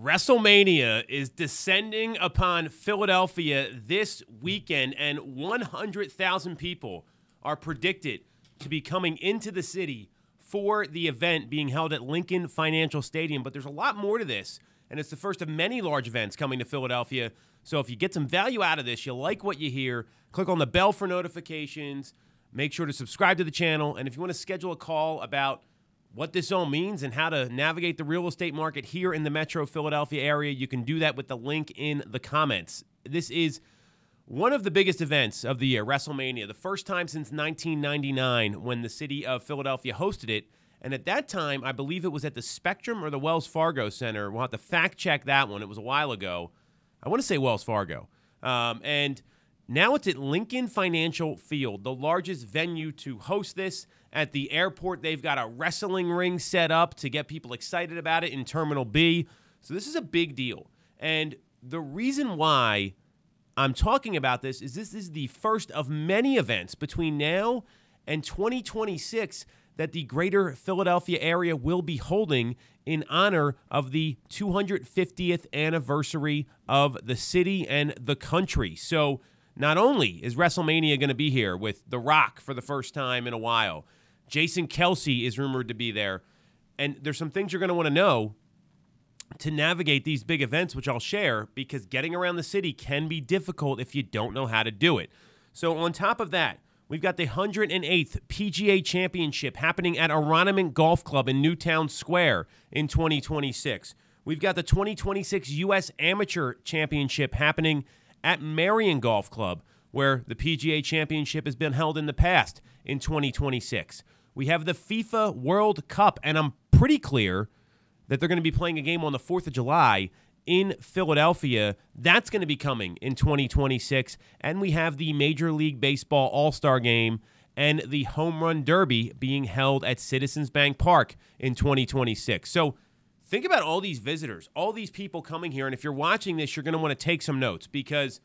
WrestleMania is descending upon Philadelphia this weekend, and 100,000 people are predicted to be coming into the city for the event being held at Lincoln Financial Stadium. But there's a lot more to this, and it's the first of many large events coming to Philadelphia. So if you get some value out of this, you like what you hear, click on the bell for notifications, make sure to subscribe to the channel, and if you want to schedule a call about what this all means and how to navigate the real estate market here in the Metro Philadelphia area, you can do that with the link in the comments. This is one of the biggest events of the year, WrestleMania, the first time since 1999 when the city of Philadelphia hosted it. And at that time, I believe it was at the Spectrum or the Wells Fargo Center. We'll have to fact check that one. It was a while ago. I want to say Wells Fargo. And now it's at Lincoln Financial Field, the largest venue to host this. At the airport, they've got a wrestling ring set up to get people excited about it in Terminal B. So this is a big deal. And the reason why I'm talking about this is the first of many events between now and 2026 that the greater Philadelphia area will be holding in honor of the 250th anniversary of the city and the country. So not only is WrestleMania going to be here with The Rock for the first time in a while, Jason Kelce is rumored to be there, and there's some things you're going to want to know to navigate these big events, which I'll share, because getting around the city can be difficult if you don't know how to do it. So on top of that, we've got the 108th PGA Championship happening at Aronimink Golf Club in Newtown Square in 2026. We've got the 2026 U.S. Amateur Championship happening at Marion Golf Club, where the PGA Championship has been held in the past in 2026. We have the FIFA World Cup, and I'm pretty clear that they're going to be playing a game on the 4th of July in Philadelphia. That's going to be coming in 2026. And we have the Major League Baseball All-Star Game and the Home Run Derby being held at Citizens Bank Park in 2026. So think about all these visitors, all these people coming here. And if you're watching this, you're going to want to take some notes, because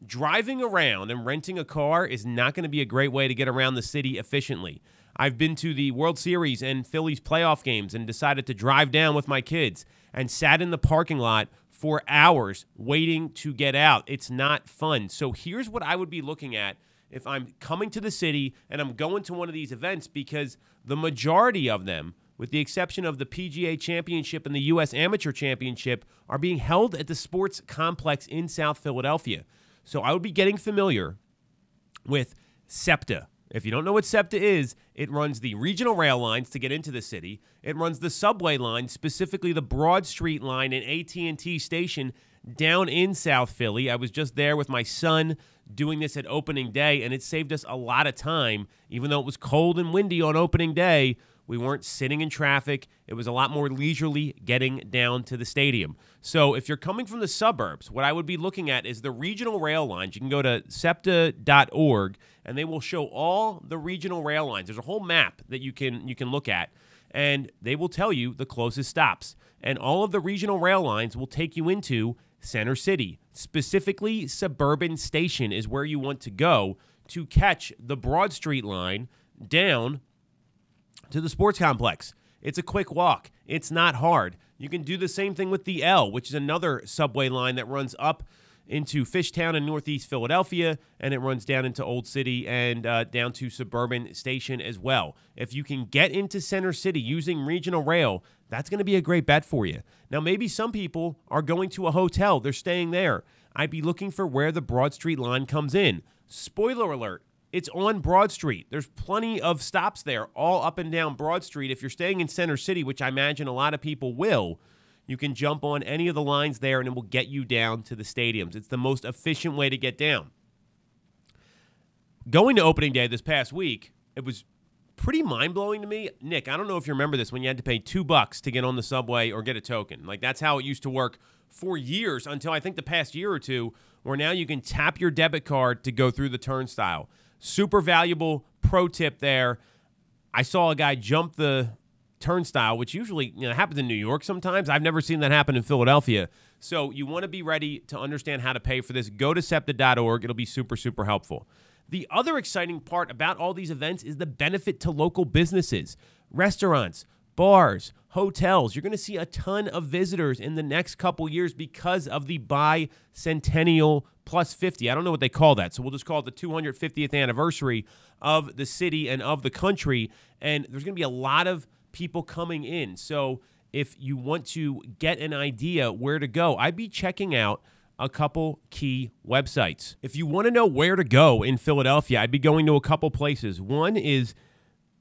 driving around and renting a car is not going to be a great way to get around the city efficiently. I've been to the World Series and Phillies playoff games and decided to drive down with my kids and sat in the parking lot for hours waiting to get out. It's not fun. So here's what I would be looking at if I'm coming to the city and I'm going to one of these events, because the majority of them, with the exception of the PGA Championship and the U.S. Amateur Championship, are being held at the sports complex in South Philadelphia. So I would be getting familiar with SEPTA. If you don't know what SEPTA is, it runs the regional rail lines to get into the city. It runs the subway line, specifically the Broad Street line and AT&T Station down in South Philly. I was just there with my son doing this at opening day, and it saved us a lot of time. Even though it was cold and windy on opening day, we weren't sitting in traffic. It was a lot more leisurely getting down to the stadium. So if you're coming from the suburbs, what I would be looking at is the regional rail lines. You can go to SEPTA.org, and they will show all the regional rail lines. There's a whole map that you can look at, and they will tell you the closest stops. And all of the regional rail lines will take you into Center City. Specifically, Suburban Station is where you want to go to catch the Broad Street line down to the sports complex. It's a quick walk. It's not hard. You can do the same thing with the L, which is another subway line that runs up into Fishtown in Northeast Philadelphia, and it runs down into Old City and down to Suburban Station as well. If you can get into Center City using regional rail, that's going to be a great bet for you. Now, maybe some people are going to a hotel. They're staying there. I'd be looking for where the Broad Street line comes in. Spoiler alert. It's on Broad Street. There's plenty of stops there, all up and down Broad Street. If you're staying in Center City, which I imagine a lot of people will, you can jump on any of the lines there, and it will get you down to the stadiums. It's the most efficient way to get down. Going to opening day this past week, it was pretty mind-blowing to me. Nick, I don't know if you remember this, when you had to pay $2 to get on the subway or get a token. Like, that's how it used to work for years, until I think the past year or two, where now you can tap your debit card to go through the turnstile. Super valuable pro tip there. I saw a guy jump the turnstile, which usually happens in New York sometimes. I've never seen that happen in Philadelphia. So you want to be ready to understand how to pay for this. Go to SEPTA.org. It'll be super, super helpful. The other exciting part about all these events is the benefit to local businesses, restaurants, bars, hotels. You're going to see a ton of visitors in the next couple years because of the bicentennial plus 50. I don't know what they call that, so we'll just call it the 250th anniversary of the city and of the country, and there's going to be a lot of people coming in. So if you want to get an idea where to go, I'd be checking out a couple key websites. If you want to know where to go in Philadelphia, I'd be going to a couple places. One is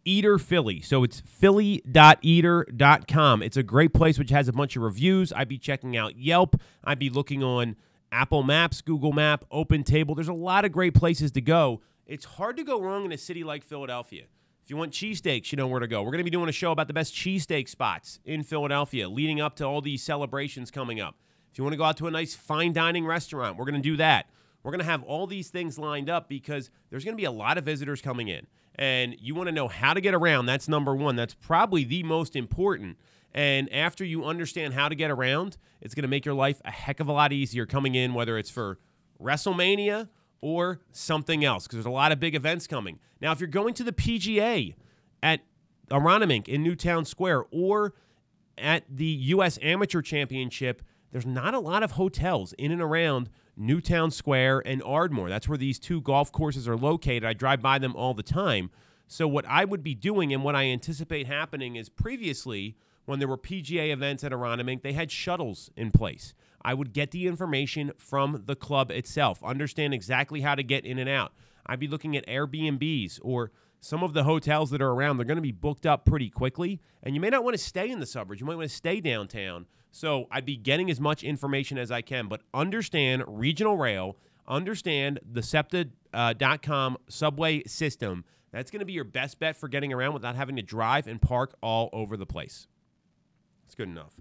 Eater Philly. So it's philly.eater.com. It's a great place which has a bunch of reviews. I'd be checking out Yelp. I'd be looking on Apple Maps, Google Map, OpenTable. There's a lot of great places to go. It's hard to go wrong in a city like Philadelphia. If you want cheesesteaks, you know where to go. We're going to be doing a show about the best cheesesteak spots in Philadelphia leading up to all these celebrations coming up. If you want to go out to a nice fine dining restaurant, we're going to do that. We're going to have all these things lined up because there's going to be a lot of visitors coming in. And you want to know how to get around. That's number one. That's probably the most important. And after you understand how to get around, it's going to make your life a heck of a lot easier coming in, whether it's for WrestleMania or something else, because there's a lot of big events coming. Now, if you're going to the PGA at Aronimink in Newtown Square or at the U.S. Amateur Championship, there's not a lot of hotels in and around Newtown Square and Ardmore. That's where these two golf courses are located. I drive by them all the time. So what I would be doing and what I anticipate happening is previously when there were PGA events at Aronimink, they had shuttles in place. I would get the information from the club itself, understand exactly how to get in and out. I'd be looking at Airbnbs or some of the hotels that are around. They're going to be booked up pretty quickly, and you may not want to stay in the suburbs. You might want to stay downtown. So I'd be getting as much information as I can, but understand regional rail, understand the SEPTA.com subway system. That's going to be your best bet for getting around without having to drive and park all over the place. It's good enough.